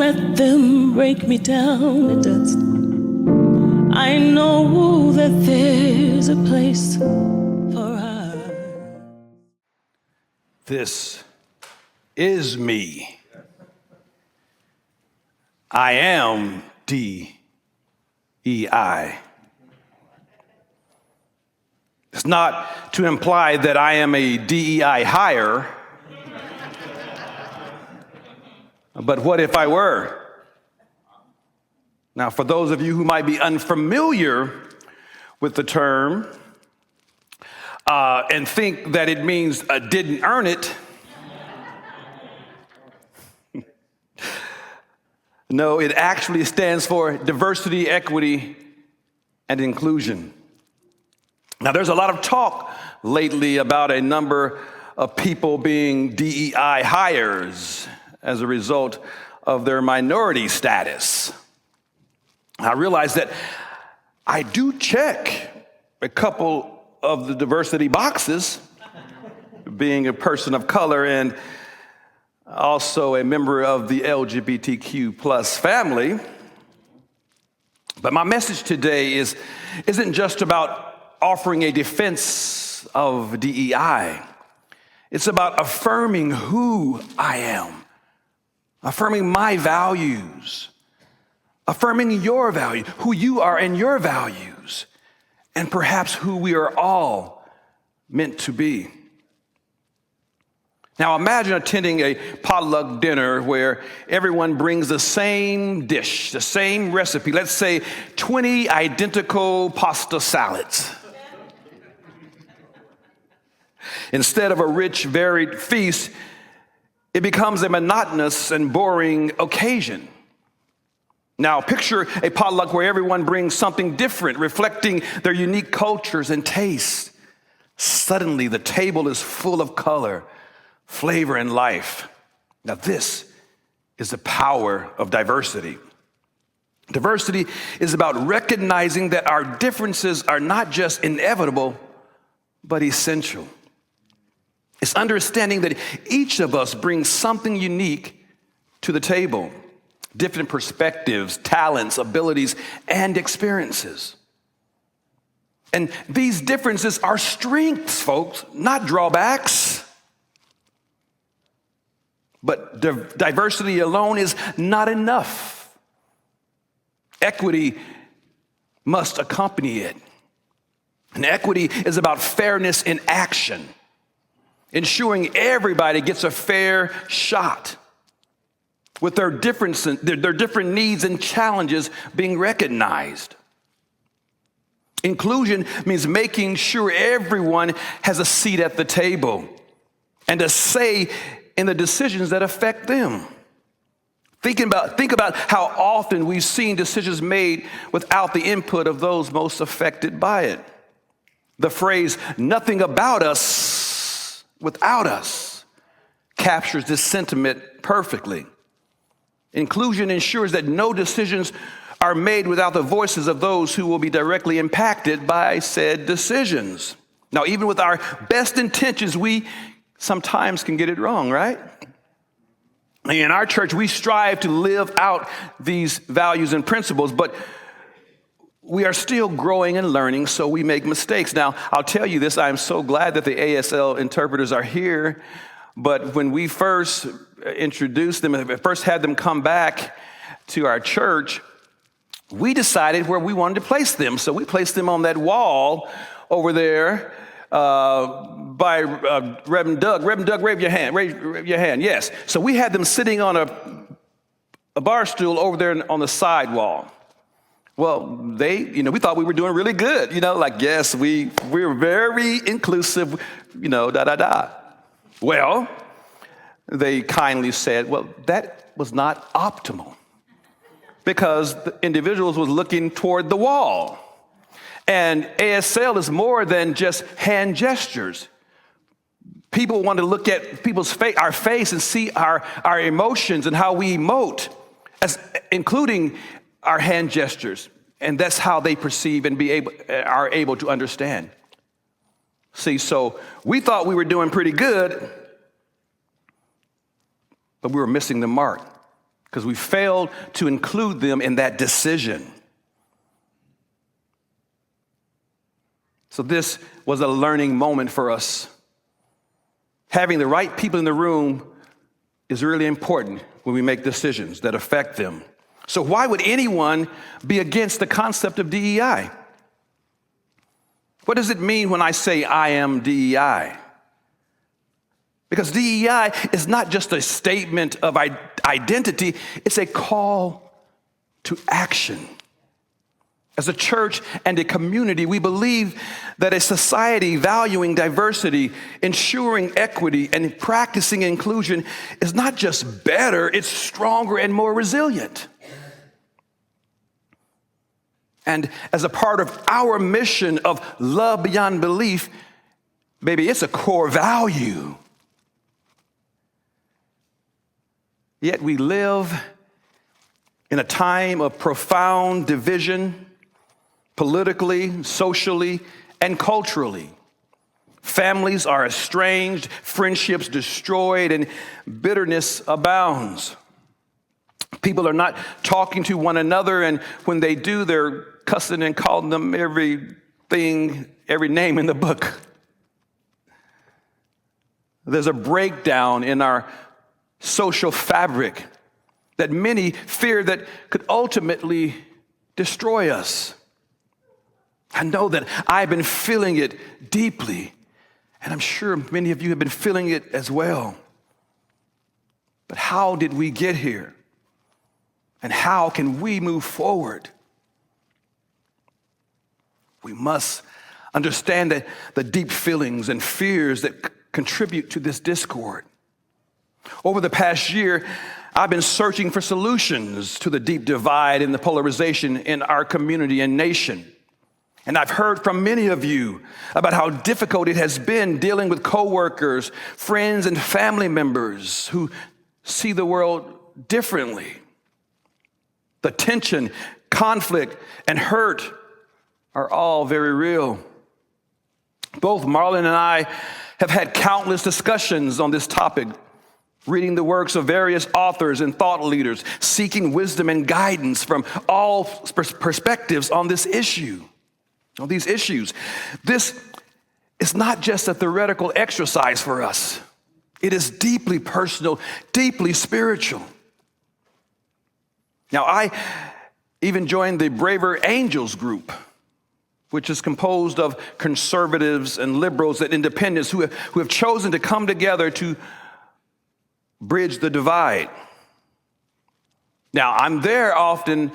let them break me down. It does. I know that there's a place for us. This is me. I am DEI. It's not to imply that I am a DEI hire, but what if I were? Now, for those of you who might be unfamiliar with the term and think that it means didn't earn it, no, it actually stands for diversity, equity, and inclusion. Now, there's a lot of talk lately about a number of people being DEI hires as a result of their minority status. I realize that I do check a couple of the diversity boxes, being a person of color and also a member of the LGBTQ plus family. But my message today isn't just about offering a defense of DEI. It's about affirming who I am, affirming my values, affirming your value, who you are and your values, and perhaps who we are all meant to be. Now imagine attending a potluck dinner where everyone brings the same dish, the same recipe, let's say 20 identical pasta salads. Instead of a rich, varied feast, it becomes a monotonous and boring occasion. Now, picture a potluck where everyone brings something different, reflecting their unique cultures and tastes. Suddenly, the table is full of color, flavor, and life. Now, this is the power of diversity. Diversity is about recognizing that our differences are not just inevitable, but essential. It's understanding that each of us brings something unique to the table, different perspectives, talents, abilities, and experiences. And these differences are strengths, folks, not drawbacks. But diversity alone is not enough. Equity must accompany it. And equity is about fairness in action, ensuring everybody gets a fair shot with their different needs and challenges being recognized. Inclusion means making sure everyone has a seat at the table and a say in the decisions that affect them. Think about how often we've seen decisions made without the input of those most affected by it. The phrase, "nothing about us without us," captures this sentiment perfectly. Inclusion ensures that no decisions are made without the voices of those who will be directly impacted by said decisions. Now, even with our best intentions, we sometimes can get it wrong, right? In our church, we strive to live out these values and principles, but we are still growing and learning, so we make mistakes. Now, I'll tell you this, I'm so glad that the ASL interpreters are here, but when we first introduced them, first had them come back to our church, we decided where we wanted to place them. So we placed them on that wall over there by Reverend Doug. Reverend Doug, raise your hand. Raise your hand. Yes. So we had them sitting on a bar stool over there on the side wall. Well, we thought we were doing really good. Yes, we're very inclusive, Well, they kindly said, well, that was not optimal because the individuals was looking toward the wall. And ASL is more than just hand gestures. People want to look at our face and see our emotions and how we emote, including our hand gestures. And that's how they perceive and are able to understand. See, so we thought we were doing pretty good, but we were missing the mark because we failed to include them in that decision. So this was a learning moment for us. Having the right people in the room is really important when we make decisions that affect them. So why would anyone be against the concept of DEI? What does it mean when I say I am DEI? Because DEI is not just a statement of identity, it's a call to action. As a church and a community, we believe that a society valuing diversity, ensuring equity, and practicing inclusion is not just better, it's stronger and more resilient. And as a part of our mission of love beyond belief, baby, it's a core value. Yet we live in a time of profound division, politically, socially, and culturally. Families are estranged, friendships destroyed, and bitterness abounds. People are not talking to one another, and when they do, they're cussing and calling them everything, every name in the book. There's a breakdown in our social fabric that many fear that could ultimately destroy us. I know that I've been feeling it deeply, and I'm sure many of you have been feeling it as well. But how did we get here? And how can we move forward? We must understand that the deep feelings and fears that contribute to this discord. Over the past year, I've been searching for solutions to the deep divide and the polarization in our community and nation. And I've heard from many of you about how difficult it has been dealing with coworkers, friends, and family members who see the world differently. The tension, conflict, and hurt are all very real. Both Marlon and I have had countless discussions on this topic, reading the works of various authors and thought leaders, seeking wisdom and guidance from all perspectives on this issue. On these issues. This is not just a theoretical exercise for us. It is deeply personal, deeply spiritual. Now, I even joined the Braver Angels group, which is composed of conservatives and liberals and independents who have chosen to come together to bridge the divide. Now, I'm there often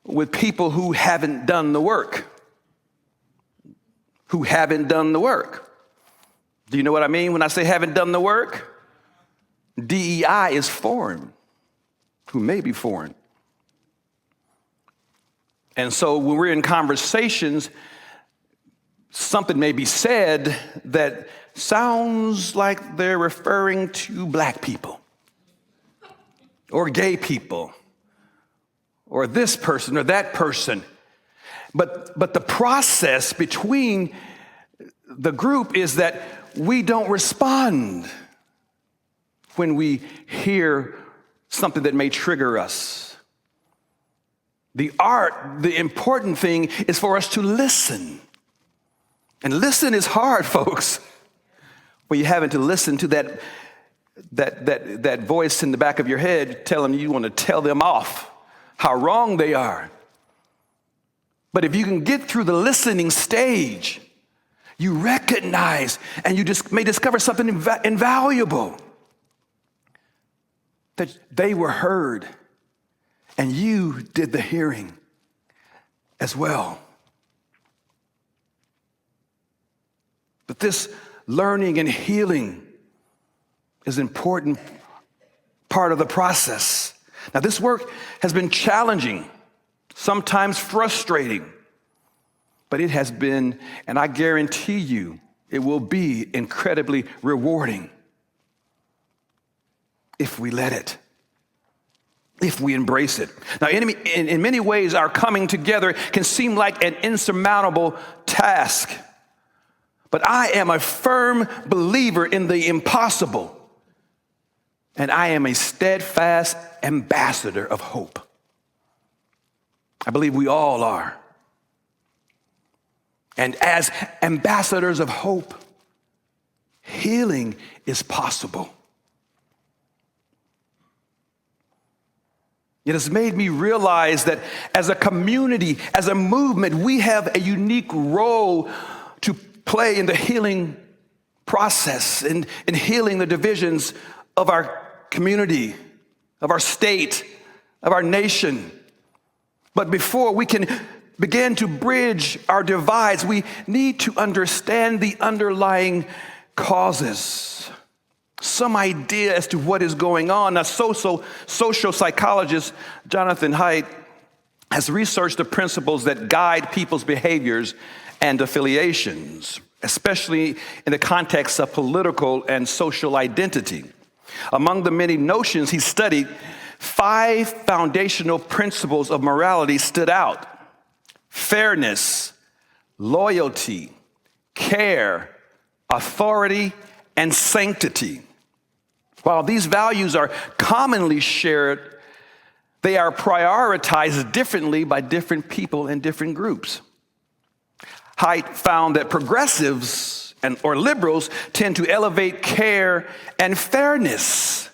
with people who haven't done the work. Do you know what I mean when I say haven't done the work? DEI is foreign, who may be foreign. And so when we're in conversations, something may be said that sounds like they're referring to black people or gay people or this person or that person. But the process between the group is that we don't respond when we hear something that may trigger us. The important thing is for us to listen. And listen is hard, folks. When you're having to listen to that voice in the back of your head telling you want to tell them off how wrong they are. But if you can get through the listening stage, you recognize and you just may discover something invaluable. That they were heard and you did the hearing as well. But this learning and healing is an important part of the process. Now, this work has been challenging, sometimes frustrating, but it has been, and I guarantee you, it will be incredibly rewarding if we let it, if we embrace it. Now, in many ways, our coming together can seem like an insurmountable task, but I am a firm believer in the impossible. and I am a steadfast ambassador of hope. I believe we all are. And as ambassadors of hope, healing is possible. It has made me realize that as a community, as a movement, we have a unique role to play in the healing process and in healing the divisions of our community, of our state, of our nation. But before we can begin to bridge our divides, we need to understand the underlying causes, some idea as to what is going on. Now, social psychologist Jonathan Haidt has researched the principles that guide people's behaviors and affiliations, especially in the context of political and social identity. Among the many notions he studied, 5 foundational principles of morality stood out: fairness, loyalty, care, authority, and sanctity. While these values are commonly shared, they are prioritized differently by different people and different groups. Haidt found that progressives or liberals tend to elevate care and fairness,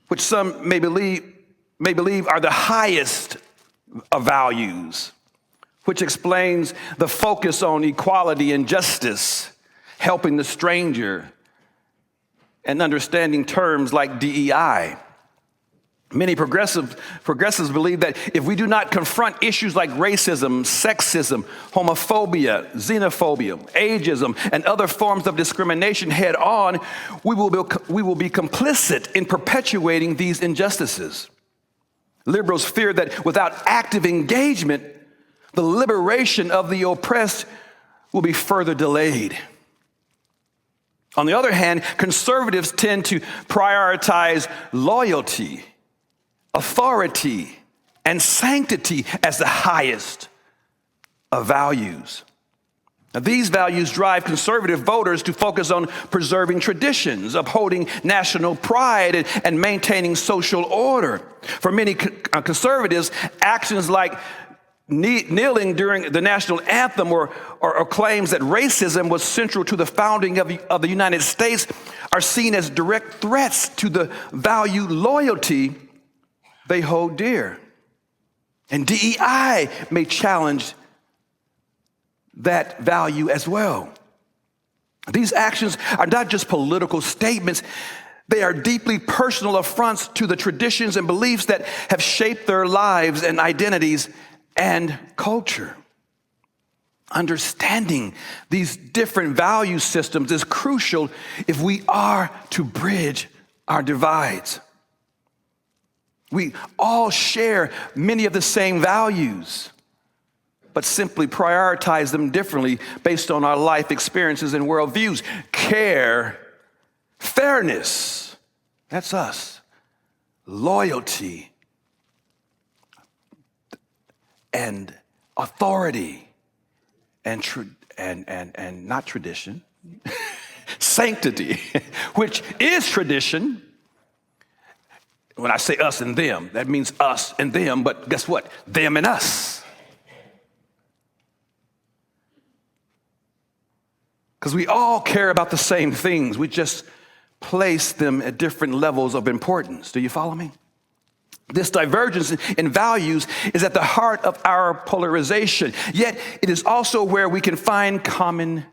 which some may believe are the highest of values, which explains the focus on equality and justice, helping the stranger, and understanding terms like DEI. Many progressives believe that if we do not confront issues like racism, sexism, homophobia, xenophobia, ageism, and other forms of discrimination head on, we will be complicit in perpetuating these injustices. Liberals fear that without active engagement, the liberation of the oppressed will be further delayed. On the other hand, conservatives tend to prioritize loyalty, authority, and sanctity as the highest of values. Now, these values drive conservative voters to focus on preserving traditions, upholding national pride, and maintaining social order. For many conservatives, actions like kneeling during the national anthem or claims that racism was central to the founding of the United States are seen as direct threats to the value loyalty they hold dear. And DEI may challenge that value as well. These actions are not just political statements, they are deeply personal affronts to the traditions and beliefs that have shaped their lives and identities and culture. Understanding these different value systems is crucial if we are to bridge our divides. We all share many of the same values, but simply prioritize them differently based on our life experiences and worldviews. Care, fairness, that's us. Loyalty, and authority, and not tradition, sanctity, which is tradition. When I say us and them, that means us and them, but guess what? Them and us. Because we all care about the same things. We just place them at different levels of importance. Do you follow me? This divergence in values is at the heart of our polarization, yet it is also where we can find common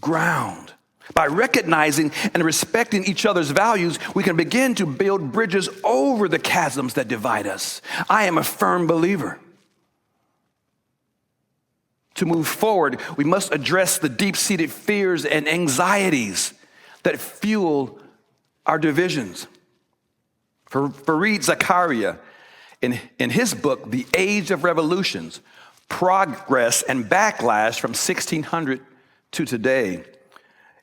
ground. By recognizing and respecting each other's values, we can begin to build bridges over the chasms that divide us. I am a firm believer. To move forward, we must address the deep-seated fears and anxieties that fuel our divisions. Fareed Zakaria, in his book, The Age of Revolutions, Progress and Backlash from 1600 to Today,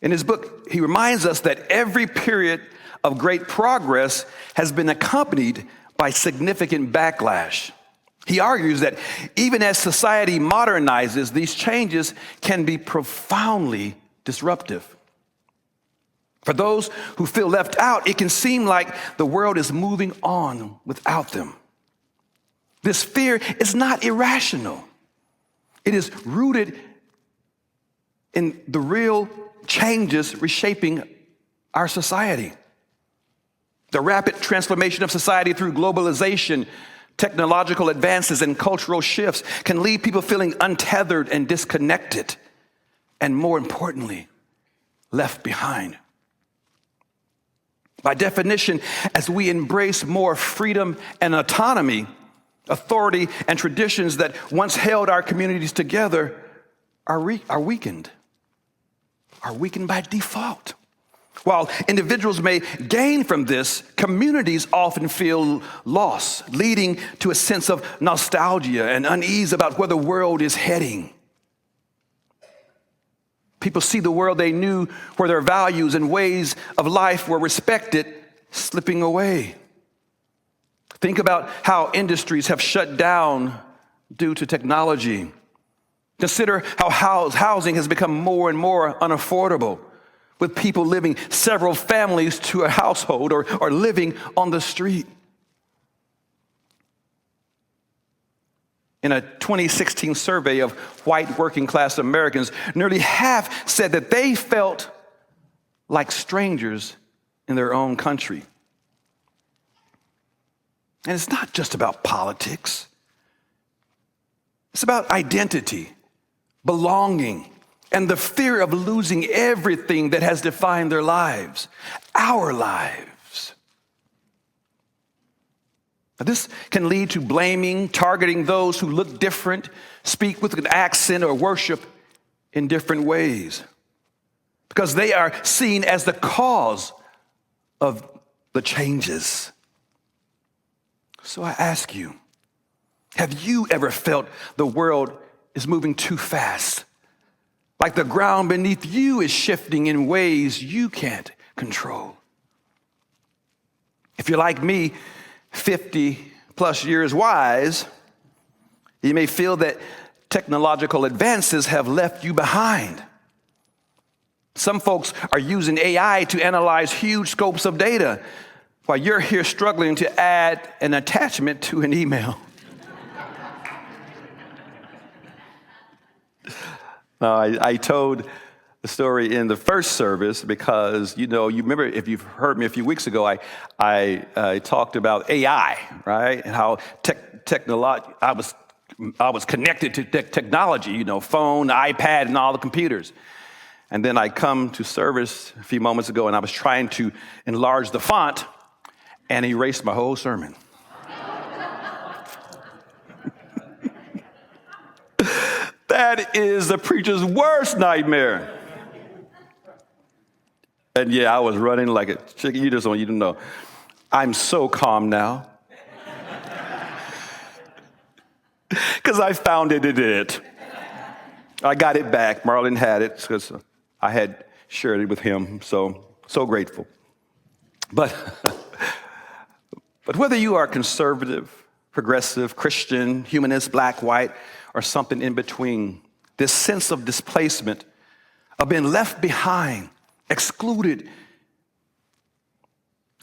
in his book, he reminds us that every period of great progress has been accompanied by significant backlash. He argues that even as society modernizes, these changes can be profoundly disruptive. For those who feel left out, it can seem like the world is moving on without them. This fear is not irrational. It is rooted in the real changes reshaping our society. The rapid transformation of society through globalization, technological advances, and cultural shifts can leave people feeling untethered and disconnected, and more importantly, left behind. By definition, as we embrace more freedom and autonomy, authority and traditions that once held our communities together are weakened by default. While individuals may gain from this, communities often feel loss, leading to a sense of nostalgia and unease about where the world is heading. People see the world they knew, where their values and ways of life were respected, slipping away. Think about how industries have shut down due to technology. Consider how housing has become more and more unaffordable, with people living several families to a household or living on the street. In a 2016 survey of white working class Americans, nearly half said that they felt like strangers in their own country. And it's not just about politics. It's about identity, belonging, and the fear of losing everything that has defined their lives, our lives. Now, this can lead to blaming, targeting those who look different, speak with an accent, or worship in different ways, because they are seen as the cause of the changes. So I ask you, have you ever felt the world is moving too fast? Like the ground beneath you is shifting in ways you can't control. If you're like me, 50 plus years wise, you may feel that technological advances have left you behind. Some folks are using AI to analyze huge scopes of data, while you're here struggling to add an attachment to an email. I told the story in the first service because, you remember, if you've heard me a few weeks ago, I talked about AI, right? And how I was connected to technology, phone, iPad, and all the computers. And then I come to service a few moments ago, and I was trying to enlarge the font, and erased my whole sermon. That is the preacher's worst nightmare. And yeah, I was running like a chicken. You don't know. I'm so calm now. Because I found it. I got it back. Marlon had it because I had shared it with him. So grateful. But whether you are conservative, progressive, Christian, humanist, black, white, or something in between, this sense of displacement, of being left behind, excluded,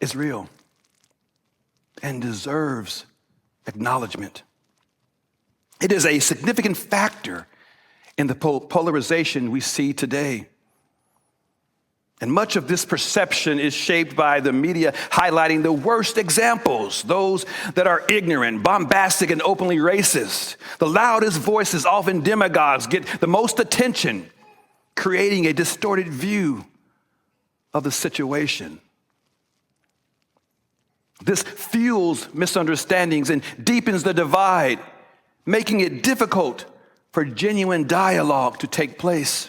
is real and deserves acknowledgement. It is a significant factor in the polarization we see today. And much of this perception is shaped by the media highlighting the worst examples, those that are ignorant, bombastic, and openly racist. The loudest voices, often demagogues, get the most attention, creating a distorted view of the situation. This fuels misunderstandings and deepens the divide, making it difficult for genuine dialogue to take place.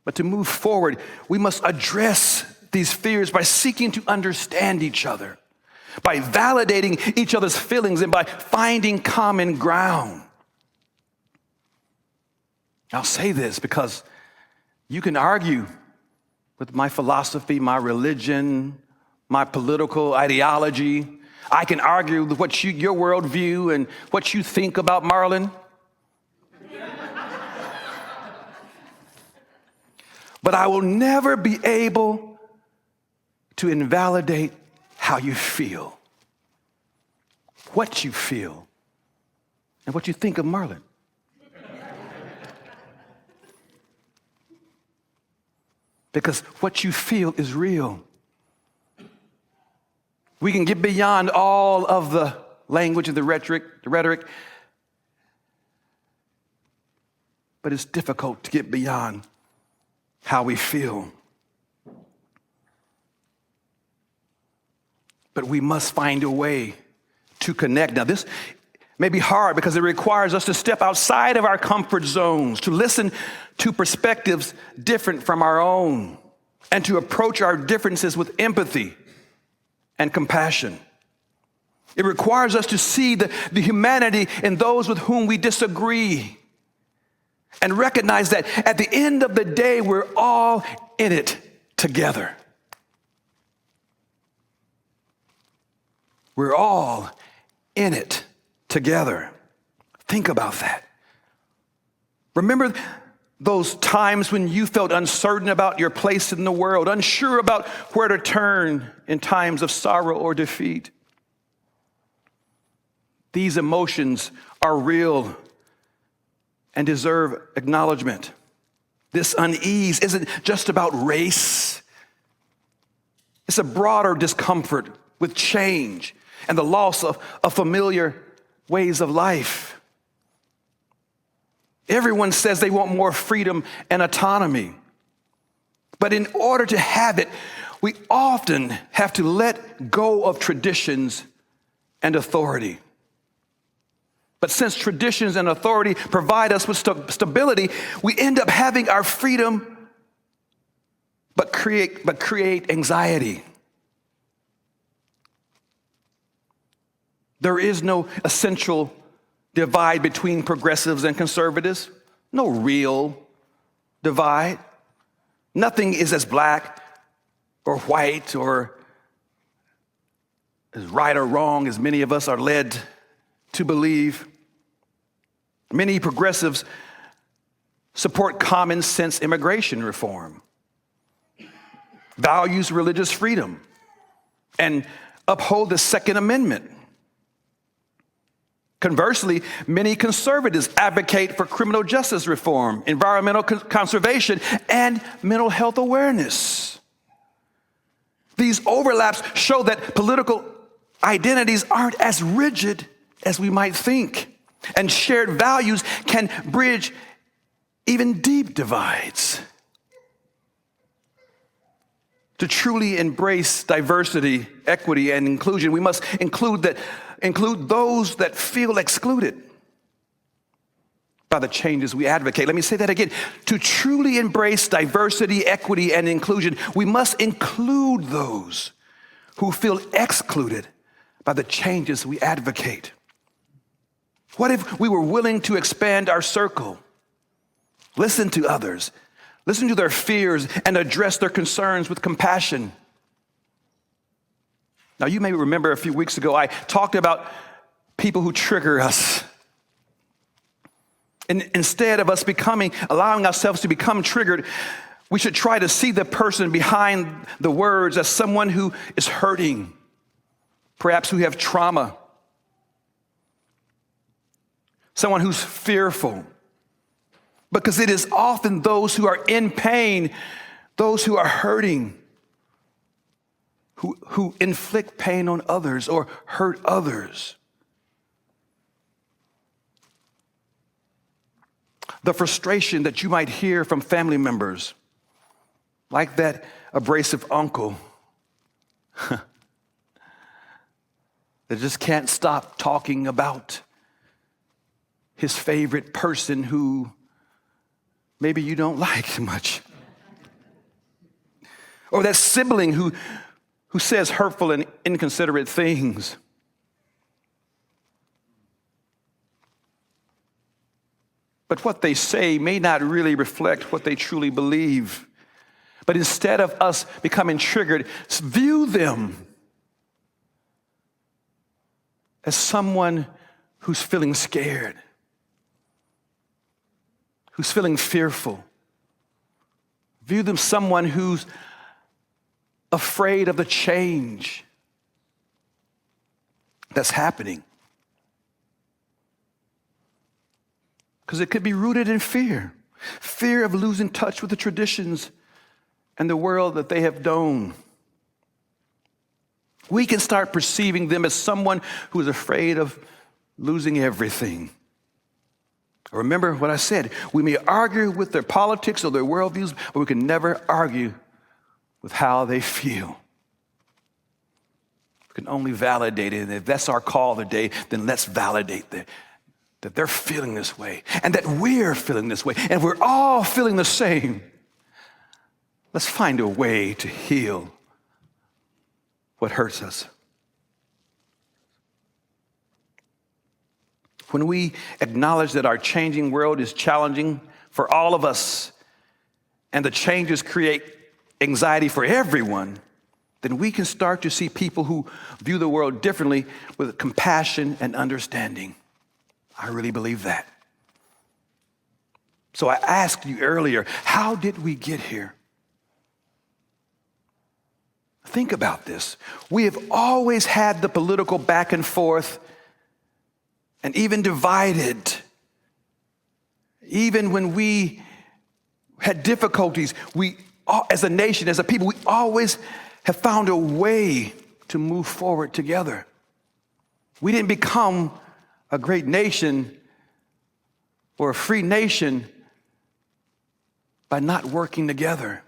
But to move forward, we must address these fears by seeking to understand each other, by validating each other's feelings, and by finding common ground. I'll say this because you can argue with my philosophy, my religion, my political ideology. I can argue with your worldview and what you think about Marlon. but I will never be able to invalidate how you feel, what you feel, and what you think of Marlon. Because what you feel is real. We can get beyond all of the language and the rhetoric, but it's difficult to get beyond how we feel. But we must find a way to connect. Now, this may be hard because it requires us to step outside of our comfort zones, to listen to perspectives different from our own, and to approach our differences with empathy and compassion. It requires us to see the humanity in those with whom we disagree and recognize that at the end of the day, we're all in it together. We're all in it together. Think about that. Remember those times when you felt uncertain about your place in the world, unsure about where to turn in times of sorrow or defeat? These emotions are real and deserve acknowledgement. This unease isn't just about race. It's a broader discomfort with change and the loss of familiar ways of life. Everyone says they want more freedom and autonomy. But in order to have it, we often have to let go of traditions and authority. But since traditions and authority provide us with stability, we end up having our freedom, but create anxiety. There is no essential divide between progressives and conservatives. No real divide. Nothing is as black or white or as right or wrong as many of us are led to believe. Many progressives support common sense immigration reform, values religious freedom, and uphold the Second Amendment. Conversely, many conservatives advocate for criminal justice reform, environmental conservation, and mental health awareness. These overlaps show that political identities aren't as rigid as we might think, and shared values can bridge even deep divides. To truly embrace diversity, equity, and inclusion, we must include those that feel excluded by the changes we advocate. Let me say that again. To truly embrace diversity, equity, and inclusion, we must include those who feel excluded by the changes we advocate. What if we were willing to expand our circle, listen to others, listen to their fears, and address their concerns with compassion? Now, you may remember a few weeks ago, I talked about people who trigger us. And instead of us allowing ourselves to become triggered, we should try to see the person behind the words as someone who is hurting, perhaps who have trauma, someone who's fearful. Because it is often those who are in pain, those who are hurting, who inflict pain on others or hurt others. The frustration that you might hear from family members, like that abrasive uncle that just can't stop talking about his favorite person who maybe you don't like much. Or that sibling who says hurtful and inconsiderate things. But what they say may not really reflect what they truly believe. But instead of us becoming triggered, view them as someone who's feeling scared, who's feeling fearful. View them someone who's afraid of the change that's happening. Because it could be rooted in fear. Fear of losing touch with the traditions and the world that they have known. We can start perceiving them as someone who is afraid of losing everything. Remember what I said. We may argue with their politics or their worldviews, but we can never argue with how they feel. We can only validate it. And if that's our call today, then let's validate that they're feeling this way and that we're feeling this way and we're all feeling the same. Let's find a way to heal what hurts us. When we acknowledge that our changing world is challenging for all of us and the changes create anxiety for everyone, then we can start to see people who view the world differently with compassion and understanding. I really believe that. So I asked you earlier, how did we get here? Think about this. We have always had the political back and forth and even divided. Even when we had difficulties, we, as a nation, as a people, we always have found a way to move forward together. We didn't become a great nation or a free nation by not working together.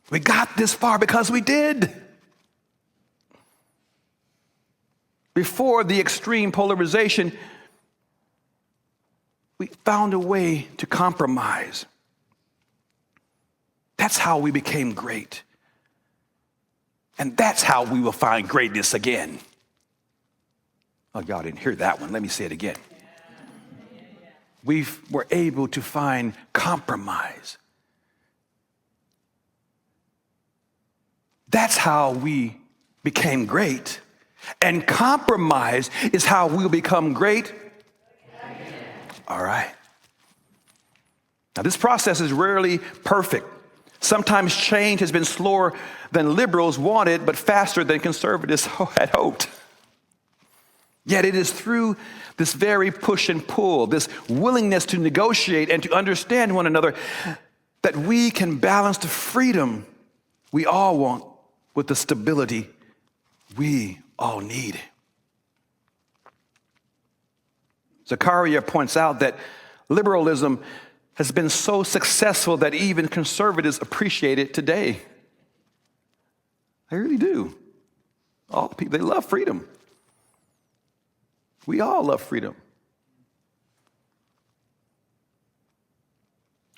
We got this far because we did. Before the extreme polarization, we found a way to compromise. That's how we became great. And that's how we will find greatness again. Oh, y'all didn't hear that one. Let me say it again. We were able to find compromise. That's how we became great. And compromise is how we'll become great. All right. Now, this process is rarely perfect. Sometimes change has been slower than liberals wanted, but faster than conservatives had hoped. Yet it is through this very push and pull, this willingness to negotiate and to understand one another, that we can balance the freedom we all want with the stability we all need. Zachariah points out that liberalism has been so successful that even conservatives appreciate it today. They really do. All people, they love freedom. We all love freedom.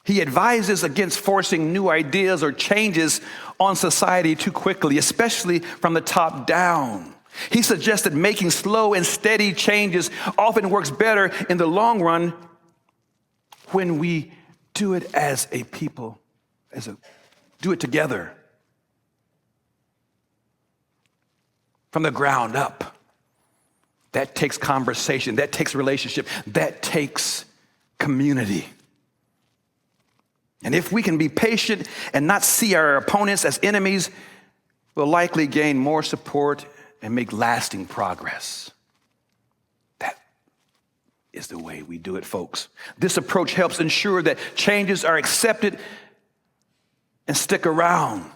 He advises against forcing new ideas or changes on society too quickly, especially from the top down. He suggested making slow and steady changes often works better in the long run when we do it as a people, do it together from the ground up. That takes conversation, that takes relationship, that takes community. And if we can be patient and not see our opponents as enemies, we'll likely gain more support and make lasting progress. That is the way we do it, folks. This approach helps ensure that changes are accepted and stick around,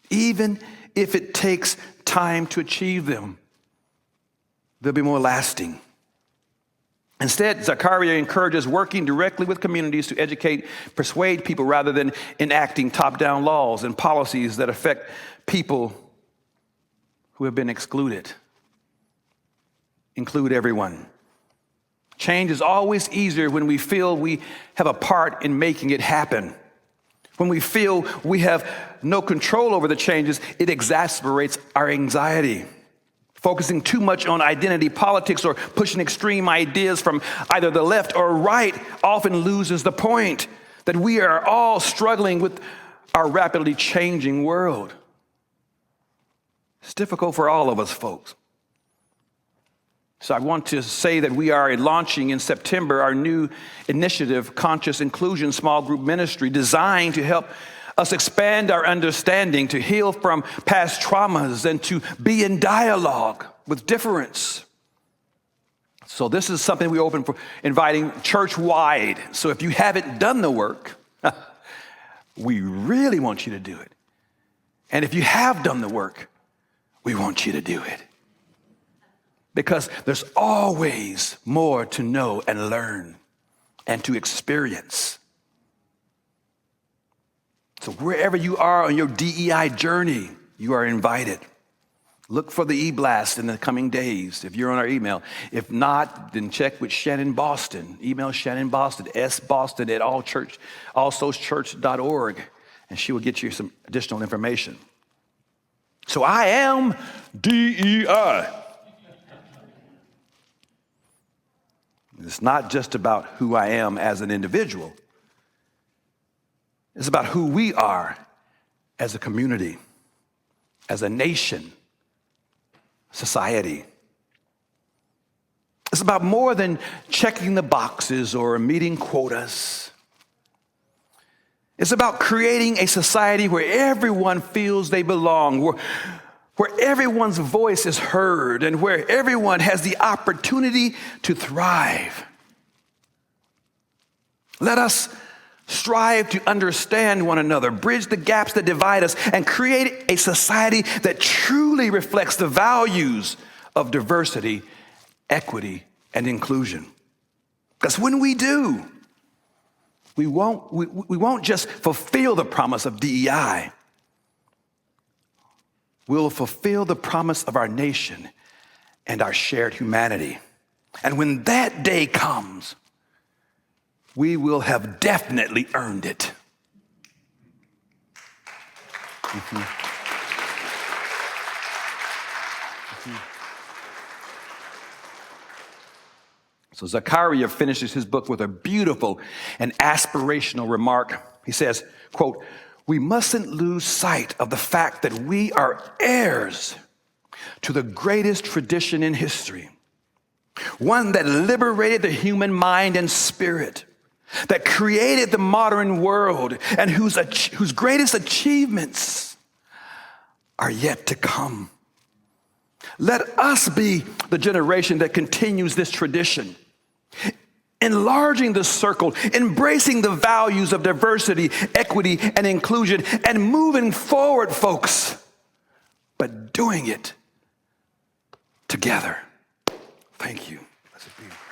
even if it takes time to achieve them. They'll be more lasting. Instead, Zachariah encourages working directly with communities to educate, persuade people rather than enacting top-down laws and policies that affect people who have been excluded. Include everyone. Change is always easier when we feel we have a part in making it happen. When we feel we have no control over the changes, it exacerbates our anxiety. Focusing too much on identity politics or pushing extreme ideas from either the left or right often loses the point that we are all struggling with our rapidly changing world. It's difficult for all of us, folks. So I want to say that we are launching in September our new initiative, Conscious Inclusion Small Group Ministry, designed to help us expand our understanding, to heal from past traumas, and to be in dialogue with difference. So this is something we open for inviting church-wide. So if you haven't done the work, we really want you to do it. And if you have done the work, we want you to do it. Because there's always more to know and learn and to experience. So wherever you are on your DEI journey, you are invited. Look for the e-blast in the coming days if you're on our email. If not, then check with Shannon Boston. Email Shannon Boston, sboston@allsoulschurch.org, and she will get you some additional information. So I am DEI. It's not just about who I am as an individual. It's about who we are as a community, as a nation, society. It's about more than checking the boxes or meeting quotas. It's about creating a society where everyone feels they belong, where everyone's voice is heard, and where everyone has the opportunity to thrive. Let us strive to understand one another, bridge the gaps that divide us, and create a society that truly reflects the values of diversity, equity, and inclusion. Because when we do, we won't just fulfill the promise of DEI. We'll fulfill the promise of our nation and our shared humanity. And when that day comes, we will have definitely earned it. So Zechariah finishes his book with a beautiful and aspirational remark. He says, quote, "We mustn't lose sight of the fact that we are heirs to the greatest tradition in history, one that liberated the human mind and spirit, that created the modern world, and whose greatest achievements are yet to come. Let us be the generation that continues this tradition, enlarging the circle, embracing the values of diversity, equity, and inclusion, and moving forward, folks, but doing it together." Thank you. That's a beautiful.